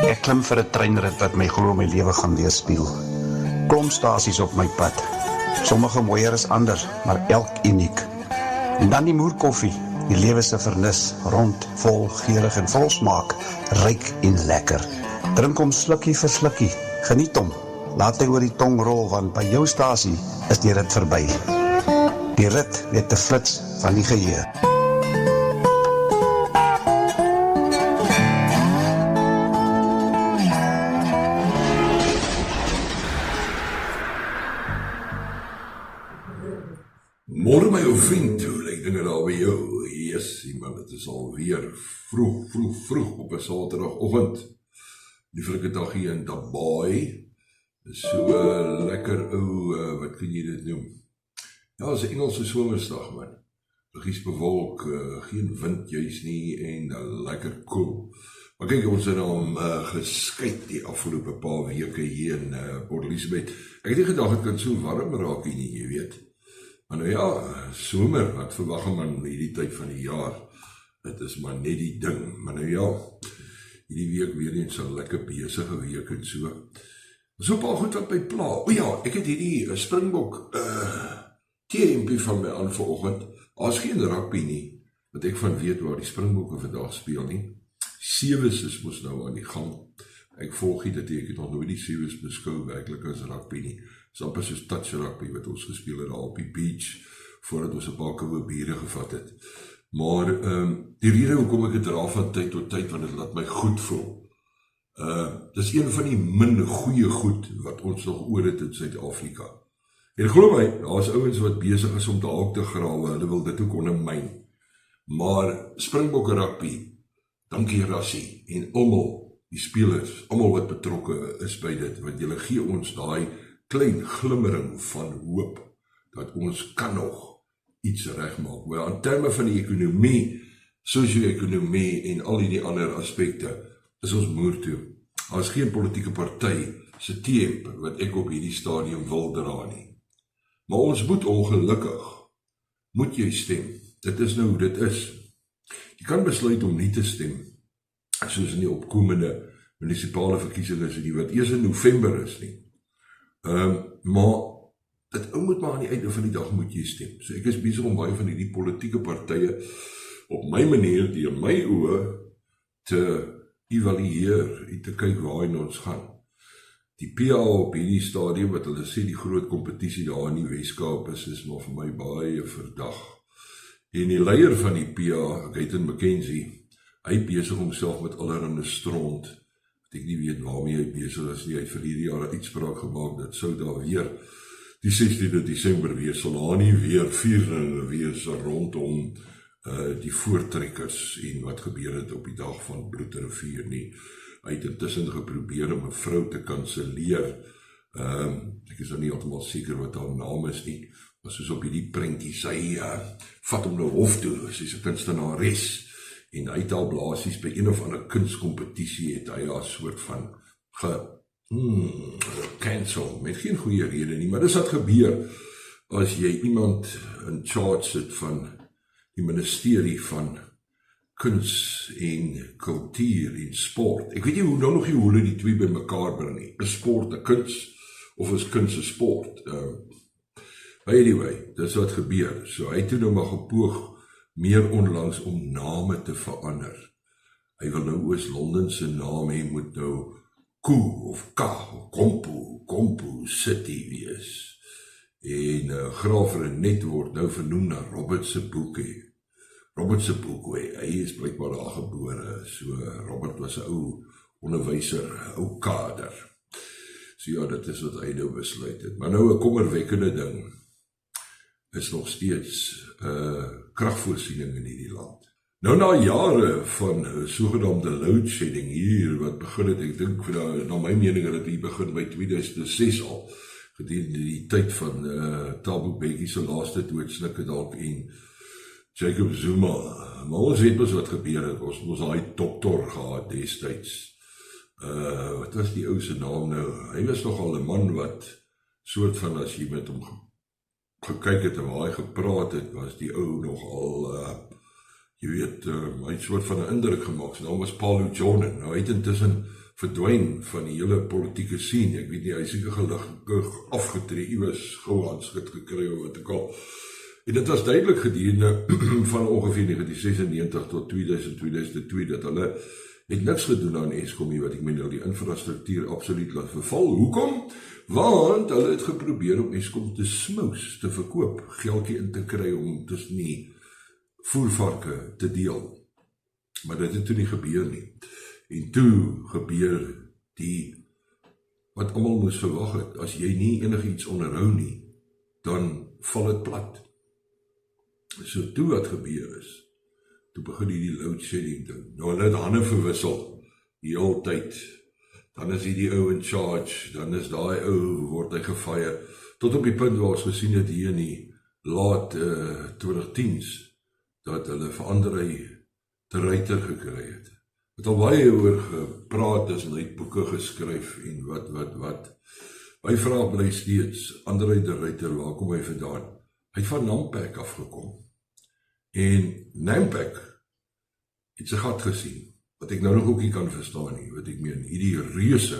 Ek klim vir 'n treinrit wat my glo my lewe gaan weerspieël. Klomp stasies op my pad. Sommige mooier as ander, maar elk uniek. En dan die moerkoffie, die lewe se vernis, rond, vol, geurig en vol smaak, ryk en lekker. Drink hom slukkie vir slukkie, geniet hom. Laat hy oor die tong rol, want by jou stasie is die rit verby. Die rit weet te flits van die geheue. Môre my ou vriend, hoe lyk dinge daar by jou? Yes, man, het is alweer vroeg op 'n Saterdagoggend. Lieflike dag hier in Dubai. So lekker ou, wat kan jy dit noem? Ja, is 'n Engelse somersdag, man. Liggies bewolk, geen wind juis nie en lekker koel. Maar kyk, ons het hom geskyt die afgelope paar weke hier in Port Elizabeth. Ek het nie gedag het kan so warm raak hier nie, jy weet. Maar nou ja, somer, wat verwag man hierdie tyd van die jaar? Dit is maar net die ding. Maar nou ja, hierdie week weer eens 'n lekker besige week en so. So paar goed wat my pla. O ja, ek het hierdie Springbok TMP van my aan vanoggend. Daar's geen rugby nie, wat ek van weet waar die Springbokke vandag speel nie. Sewes is mos nou aan die gang. Ek volg dit, ek het nog nooit die Sewes beskou werklik as rugby nie. Dis amper soos touch rugby wat ons gespeel het daar op die beach, voordat ons 'n paar koue biere gevat het. Maar die rede hoekom ek dit dra van tyd tot tyd, want dit laat my goed voel. Dis een van die min goeie goed wat ons nog oor het in Suid-Afrika. En glo my, daar's ouens wat besig is om daar ook te grawe, hulle wil dit ook ondermyn. Maar Springbokke rugby, dankie Rassie, en almal die spelers, almal wat betrokke is by dit, want julle gee ons daai klein glimmering van hoop, dat ons kan nog iets regmaak. Wel, in terme van die ekonomie, sosio-ekonomie en al die ander aspekte, is ons moer toe. Daar is geen politieke party se teep wat ek op hierdie stadium wil dra nie. Maar ons moet ongelukkig, moet jy stem. Dit is nou hoe dit is. Jy kan besluit om nie te stem, soos in die opkomende munisipale verkiesings nie, wat eers in November is nie. Maar dit moet maar aan die einde van die dag moet jy stem. So ek is besig om baie van die politieke partye op my manier, die in my oë, te evalueer en te kyk waarheen ons gaan. Die PA op hierdie stadium, wat hulle sê die groot kompetisie daar in die Weskaap is maar vir my baie verdag. En die leier van die PA, Gayton McKenzie, hy besig homself met allerhande stront, wat ek nie weet waarmee hy besig is nie. Hy het vir hierdie jaar 'n uitspraak gemaak, dat sou daar weer die 16de Desember wees, sal daar nie weer viering wees rondom die voortrekkers en wat gebeur het op die dag van Bloedrivier nie. Hy het intussen geprobeer om 'n vrou te kanseleer. Ek is nou nie heeltemal seker wat haar naam is nie, maar soos op hierdie prentjie, sy vat hom nou hof toe, sy's 'n kunstenares, en hy het al blaasies by een of ander kunstkompetisie, het hy as soort van cancel, met geen goeie rede nie, maar dis wat gebeur, as jy iemand in charge sit van die ministerie van kuns en kultuur en sport. Ek weet nie hoe nou nog hoe hulle die twee by mekaar bring nie. Is sport 'n kuns of is kuns 'n sport? Anyway, dis wat gebeur. So hy het toe nou maar gepoog meer onlangs om name te verander. Hy wil nou Oos-London se naam hê, moet nou Koo of Ka of Kompo City wees. En Graaf-Reinet word nou vernoem na Robert Sobukwe. Hy is blykbaar daar gebore, so Robert was 'n ou onderwyser, ou kader. So ja, dit is wat hy nou besluit het. Maar nou 'n kommerwekkende ding is nog steeds kragvoorsiening in hierdie land. Nou na jare van sogenaamde load shedding hier, wat begin het, ek dink na my mening het dit hier begin by 2006 al, gedurende die tyd van Thabo Mbeki se laaste doodsnike dalk en Jacob Zuma. Maar ons weet mos wat gebeur het, ons moes daai dokter gehad destyds. Wat was die ou se naam nou? Hy was nogal 'n man wat soort van, as jy met hom gekyk het en waar hy gepraat het, was die ou nogal jy weet, hy het soort van 'n indruk gemaak. Sy naam was Paul Jonen. Nou hy het intussen verdwyn van die hele politieke scene. Ek weet nie, hy is seker gelukkig afgetree, iewers gou aanskit gekry of wat ook al. En dit was duidelik gedurende van ongeveer 1996 tot 2002 dat hulle het niks gedoen aan Eskom nie, wat ek meen, die infrastruktuur absoluut laat verval. Hoekom? Want hulle het geprobeer om Eskom te smous, te verkoop, geldjie in te kry om tussen die voervarke te deel. Maar dit het toe nie gebeur nie. En toe gebeur wat almal moes verwag het, as jy nie enigiets onderhou nie, dan val dit plat. So toe wat gebeur is, toe begin die load shedding ding. Nou hulle het hande verwissel, die hele tyd. Dan is die ou in charge, dan is daai ou, word hy gefire, tot op die punt waar ons gesien het hier in die laat 2010s, dat hulle verander hy de Ruyter gekry het. Het al baie oor gepraat is en hy het boeke geskryf en wat. My vraag bly steeds, André de Ruyter, waar kom hy vandaan? Hy het van Nampak afgekom. En Nampak het sy gat gesien, wat ek nou nog ook nie kan verstaan nie, wat ek meen, hierdie reuse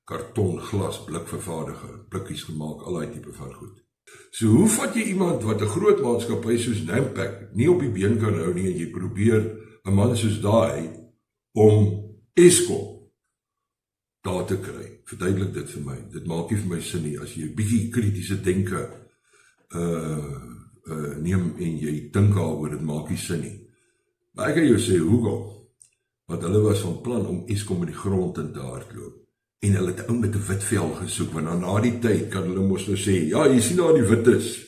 karton, glas, blikvervaardiger, blikkies gemaak, al die type van goed. So hoe vat jy iemand wat 'n groot maatskappy soos Nampak nie op die been kan hou nie, en jy probeer 'n man soos daai om Eskom daar te kry? Verduidelik dit vir my. Dit maak nie vir my sin nie, as jy 'n bietjie kritiese denke neem en jy dink daaroor, dit maak nie sin nie. Maar ek kan jou sê, hoekom? Want hulle was van plan om Eskom in die grond in te hardloop. En hulle het 'n ou met 'n wit vel gesoek, want dan na die tyd kan hulle mos nou sê, ja, jy sien daar die wit is.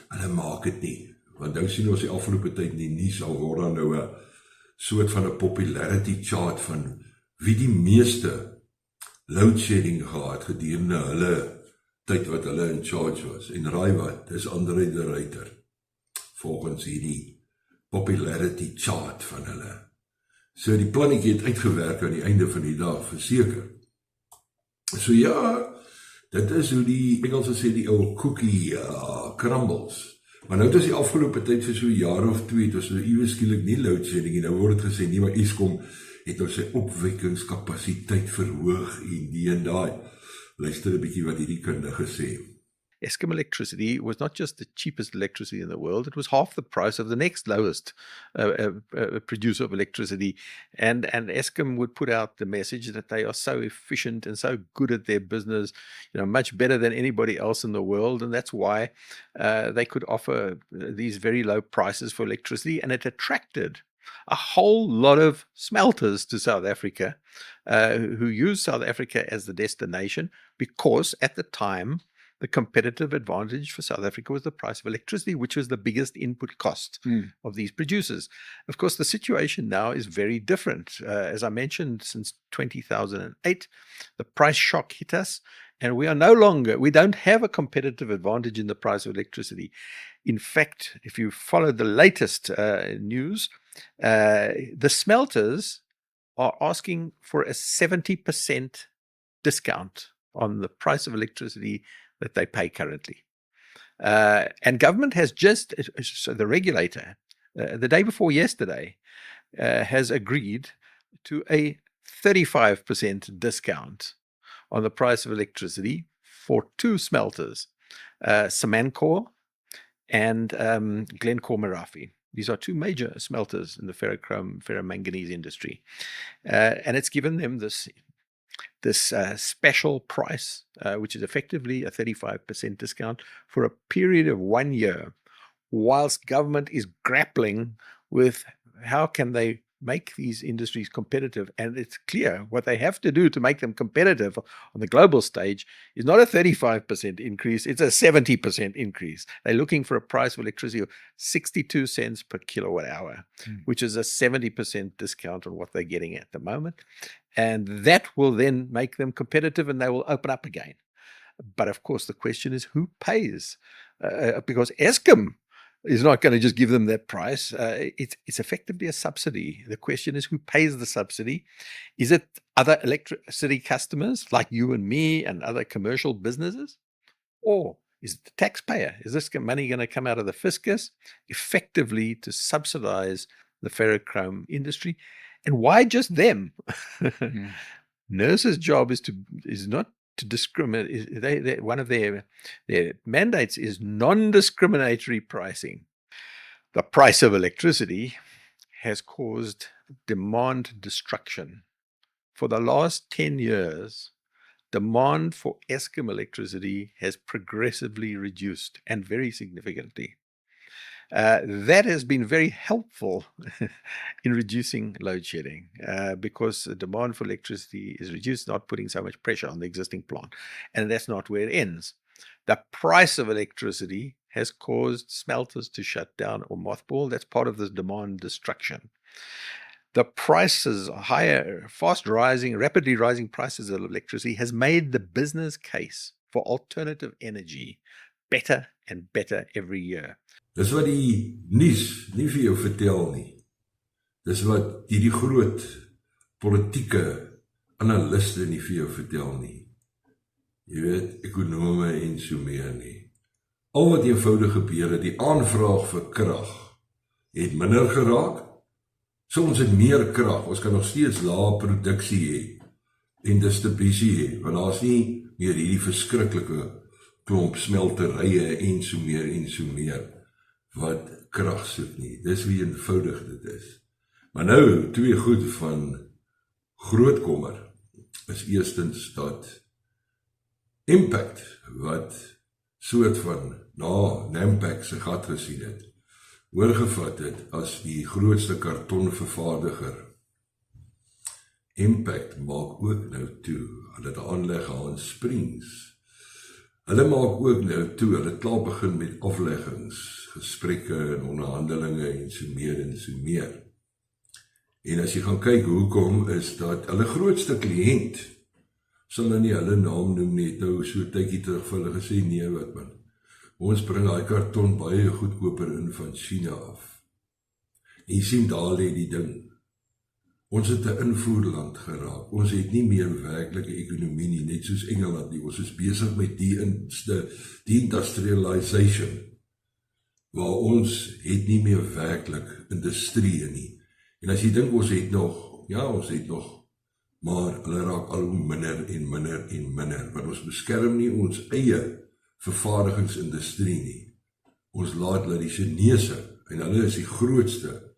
Hulle maak dit nie. Want nou sien ons die afgelope tyd in die nuus al word dan nou 'n soort van 'n popularity chart van wie die meeste load shedding gehad gedurende hulle tyd wat hulle in charge was. En raai wat, dis André de Ruyter, volgens hierdie popularity chart van hulle. So die plannetjie het uitgewerk aan die einde van die dag, verseker. So ja, dit is hoe die Engelse sê, die ou cookie crumbles. Maar nou het ons die afgelope tyd vir so 'n jaar of 2, het ons so iewes skielik nie load shedding, en nou word dit gesê, nie, maar Eskom het nou sy opwekkingskapasiteit verhoog en die en daai. Luister 'n bietjie wat hierdie kundige sê. Eskom electricity was not just the cheapest electricity in the world, it was half the price of the next lowest producer of electricity. And Eskom would put out the message that they are so efficient and so good at their business, much better than anybody else in the world. And that's why they could offer these very low prices for electricity. And it attracted a whole lot of smelters to South Africa who used South Africa as the destination, because at the time, the competitive advantage for South Africa was the price of electricity, which was the biggest input cost of these producers. Of course, the situation now is very different. As I mentioned, since 2008, the price shock hit us, and we don't have a competitive advantage in the price of electricity. In fact, if you follow the latest news, the smelters are asking for a 70% discount on the price of electricity that they pay currently. And government has so the regulator, the day before yesterday, has agreed to a 35% discount on the price of electricity for 2 smelters, Samancor and Glencore Merafe. These are 2 major smelters in the ferromanganese industry. And it's given them this special price, which is effectively a 35% discount for a period of 1 year, whilst government is grappling with how can they make these industries competitive. And it's clear what they have to do to make them competitive on the global stage is not a 35% increase, it's a 70% increase. They're looking for a price of electricity of 62 cents per kilowatt hour, which is a 70% discount on what they're getting at the moment. And that will then make them competitive, and they will open up again. But of course, the question is who pays? Because Eskom is not going to just give them that price. It's effectively a subsidy. The question is who pays the subsidy? Is it other electricity customers like you and me and other commercial businesses? Or is it the taxpayer? Is this money going to come out of the fiscus effectively to subsidize the ferrochrome industry? And why just them? Nurses' job is not to discriminate. One of their mandates is non-discriminatory pricing. The price of electricity has caused demand destruction. For the last 10 years, demand for Eskom electricity has progressively reduced, and very significantly. That has been very helpful in reducing load shedding, because the demand for electricity is reduced, not putting so much pressure on the existing plant. And that's not where it ends. The price of electricity has caused smelters to shut down or mothball. That's part of the demand destruction. The prices, higher, rapidly rising prices of electricity has made the business case for alternative energy better and better every year. Dis wat die nuus nie vir jou vertel nie. Dis wat die groot politieke analiste nie vir jou vertel nie. Jy weet, ekonome en so meer nie. Al wat eenvoudig gebeur het, die aanvraag vir krag het minder geraak. So ons het meer krag, ons kan nog steeds lae produksie hê en distribusie hê, want daar is nie meer hierdie verskriklike klomp smelterye en so meer wat krag soek nie. Dis wie eenvoudig dit is. Maar nou, twee goed van groot kommer is eerstens dat Impact, wat soort van Nampak se gat gesien het, oorgevat het as die grootste kartonvervaardiger. Impact maak ook nou toe, hulle het aanleg in Springs. Hulle maak ook nou toe, hulle klaar begin met afleggings, gesprekke en onderhandelinge en so meer. En as jy gaan kyk hoekom, is dat hulle grootste kliënt, sal nou nie hulle naam noem nie, nou so tydjie terug vir hulle gesê, nee wat man, ons bring daai karton baie goedkoper in van China af. En jy sien daar lê die ding. Ons het 'n invoerland geraak. Ons het nie meer werklike ekonomie nie, net soos Engeland nie. Ons is besig met die industrialization, waar ons het nie meer werklik industrie nie. En as jy dink ons het nog, maar hulle raak al hoe minder en minder, want ons beskerm nie ons eie vervaardigingsindustrie nie. Ons laat die Chinese, en hulle is die grootste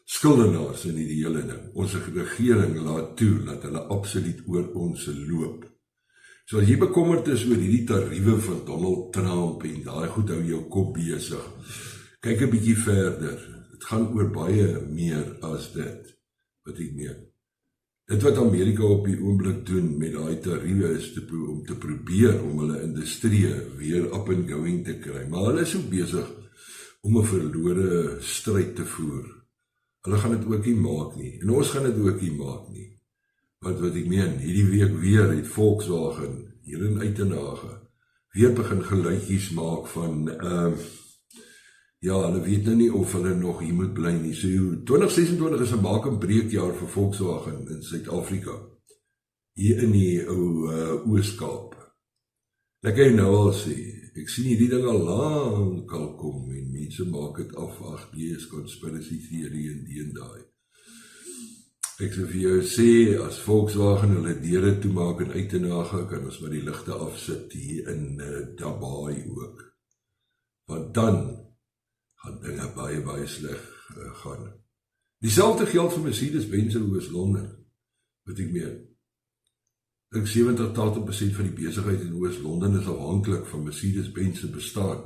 skuldenaars in die hele ding. Ons regering laat toe, dat hulle absoluut oor ons loop. So as jy bekommerd is oor hierdie tariewe van Donald Trump, en daai goed hou jou kop besig, kyk 'n bietjie verder. Dit gaan oor baie meer as dit, wat ek meen. Dit wat Amerika op die oomblik doen met daai tariewe is om te probeer om hulle industrie weer up and going te kry. Maar hulle is ook besig om 'n verlore stryd te voer. Hulle gaan dit ook nie maak nie. En ons gaan dit ook nie maak nie. Want wat ek meen, hierdie week weer het Volkswagen hier in Uitenhage weer begin geluidjies maak van hulle weet nou nie of hulle nog hier moet bly nie. So 2026 is 'n maak en breekjaar vir Volkswagen in Suid-Afrika. Hier in die ou Oos-Kaap. Ek kan nou al sê, ek sien hierdie ding al lank al kom en mense maak dit af, is conspiracy theory en die en daai. Ek sal vir jou sê, as Volkswagen hulle deure toemaak in Uitenhage, kan ons maar die ligte afsit hier in Dabai ook. Want dan gaan dinge baie sleg gaan. Dieselfde geld vir Mercedes-Benz in Oos-London, wat ek meen. Ek 70% van die besigheid in Oos-London is afhanklik van Mercedes-Benz se bestaan.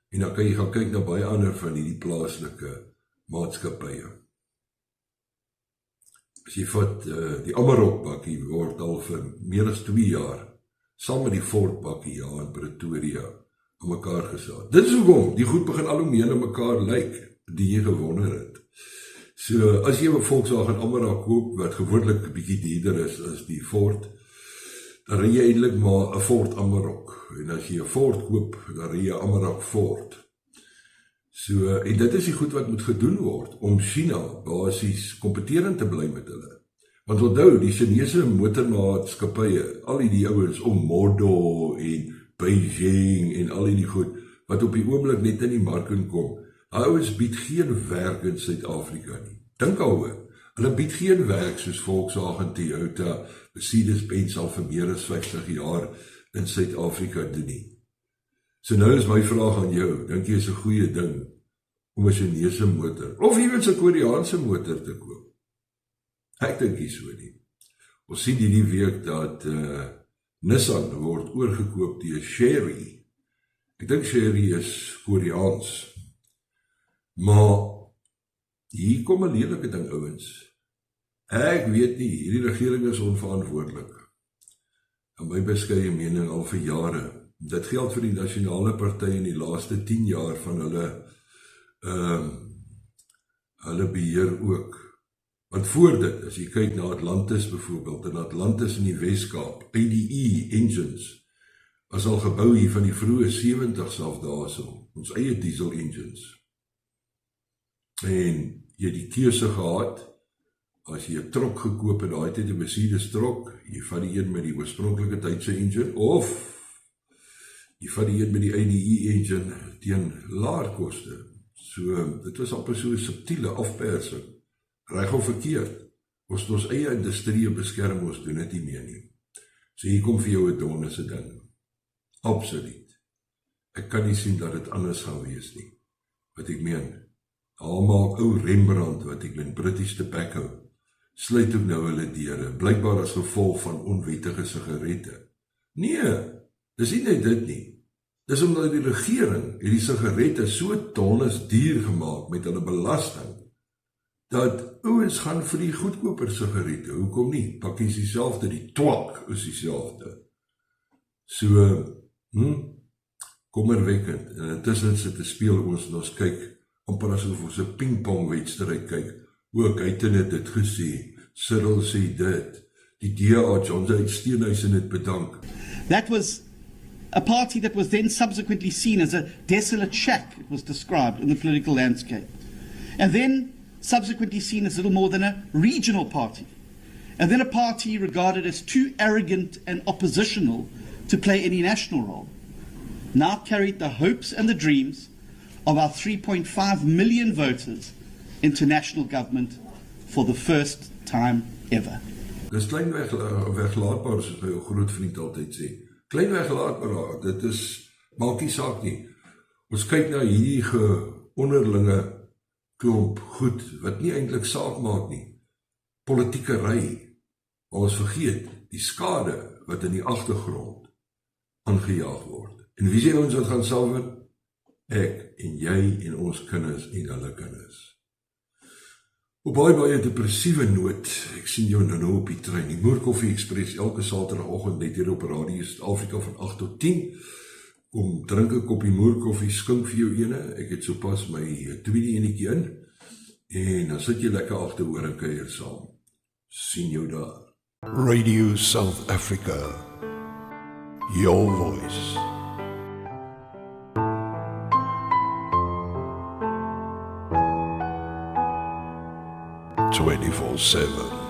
En dan kan jy gaan kyk na baie ander van die plaaslike maatskappye. As jy vat die Amarok bakkie word al vir meer as 2 jaar, saam met die Ford bakkie in Pretoria, aan mekaar gesaad. Dit is hoekom, die goed begin al hoe meer na mekaar lyk, die jy gewonder het. So, as jy 'n Volkswagen Amarok koop, wat gewoonlik 'n bietjie duurder is as die Ford, dan ry jy eintlik maar 'n Ford Amarok. En as jy 'n Ford koop, dan ry jy 'n Amarok Ford. So, en dit is die goed wat moet gedoen word, om China basies kompeterend te bly met hulle. Want onthou, die Chinese motormaatskappye, al die ouens om Modo en Beijing en al die goed, wat op die oomblik net in die mark inkom, ouens bied geen werk in Suid-Afrika nie. Dink daaroor, Hulle bied geen werk soos Volkswagen, Toyota, Mercedes-Benz al vir meer as 50 jaar in Suid-Afrika doen nie. So nou is my vraag aan jou, dink jy is 'n goeie ding om 'n Chinese motor, of iewers 'n Koreaanse motor te koop? Ek dink nie so nie. Ons sien hierdie week dat Nissan word oorgekoop deur Chery. Ek dink Chery is Koreaans. Maar hier kom 'n lelike ding, ouens. Ek weet nie, hierdie regering is onverantwoordelik. In my beskeie mening al vir jare. Dit geld vir die nasionale party in die laaste 10 jaar van hulle beheer ook. Want voor dit, as jy kyk na Atlantis byvoorbeeld, en Atlantis in die Weskaap, ADE engines, was al gebou hier van die vroeë 70s af daarso, ons eie diesel engines. En jy het die keuse gehad, as jy 'n trok gekoop en daai tyd 'n Mercedes trok, jy vat die een met die oorspronklike tydse engine, of jy vat die een met die ADE engine teen laer koste. So, dit was amper so 'n subtiele afpersing. Reg of verkeerd, ons eie industrie beskerm, ons doen dit nie meer nie. So hier kom vir jou 'n donnese ding. Absoluut. Ek kan nie sien dat dit anders gaan wees nie. Wat ek meen, al maak ou Rembrandt, wat ek meen, British Tobacco, sluit ook nou hulle deure, blykbaar as gevolg van onwettige sigarette. Nee, dis nie net dit nie. Dis omdat die regering het die sigarette so tonnes duur gemaak met hulle belasting, dat ouens gaan vir die goedkoper sigarette. Hoekom nie? Pakkies dieselfde, die twak is dieselfde. So, kommerwekkend. En intussen sit te speel ons kyk, amper asof ons 'n pingpongwedstryd kyk. Ook, hy het dit gesê, Cyril sê dit, die DA, John Steenhuisen het bedank. That was a party that was then subsequently seen as a desolate shack, it was described in the political landscape. And then subsequently seen as little more than a regional party. And then a party regarded as too arrogant and oppositional to play any national role. Now carried the hopes and the dreams of our 3.5 million voters into national government for the first time ever. Dis klein weglaatbaar, soos my groot vriend altyd sê. Klein weglaatbaar, dit is, maak nie saak nie. Ons kyk na hierdie onderlinge klomp goed, wat nie eintlik saak maak nie. Politiekery, maar ons vergeet die skade wat in die agtergrond aangejaag word. En wie sê ons wat gaan salwer? Ek en jy en ons kinders en hulle kinders. Op baie depressiewe noot, ek sien jou nou op die trein, die Moerkoffie Express, elke saterdagoggend net hier op Radio Suid-Afrika van 8 tot 10, kom drink 'n koppie moerkoffie, skink vir jou ene, ek het sopas my tweede enetjie in, en dan sit jy lekker agteroor en kuier saam. Sien jou daar. Radio South Africa, your voice. 24/7.